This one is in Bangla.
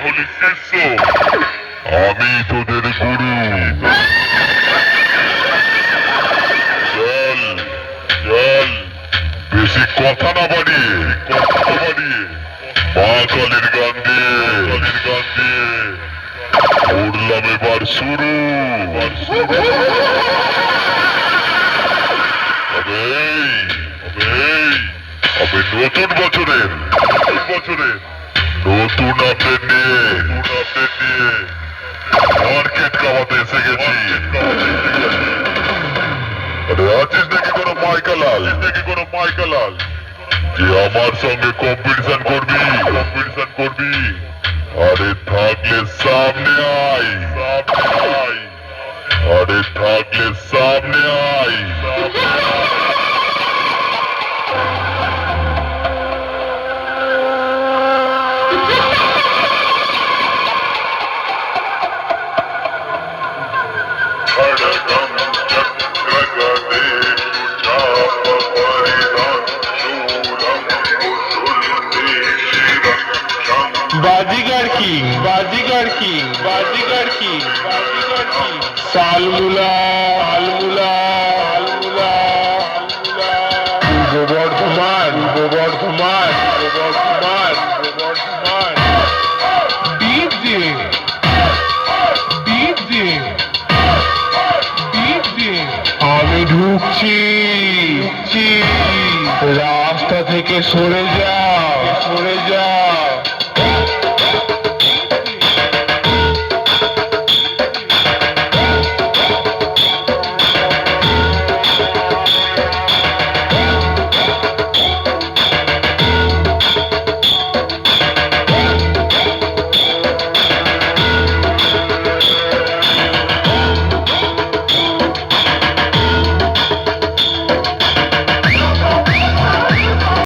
হলি শিষ্য, আমি তোদের গুরু। চল চল, বেশি কথা না বাড়িয়ে মা কালীর গান দিয়ে করলাম এবার শুরু। আমি নতুন বছরের নতুন আপডেট নিয়ে মার্কেট কামাতে এসে গেছি। আরে আছিস নাকি কোনো মাইকালাল যে আমার সঙ্গে কম্পিটিশন করবি? আরে থাকলে সামনে আয়, আরে থাকলে সামনে আয়। बाजीगर की सालमुला পূর্ব বর্ধমান ডিজে আমি ঢুকছি রাস্তা থেকে সরে যা।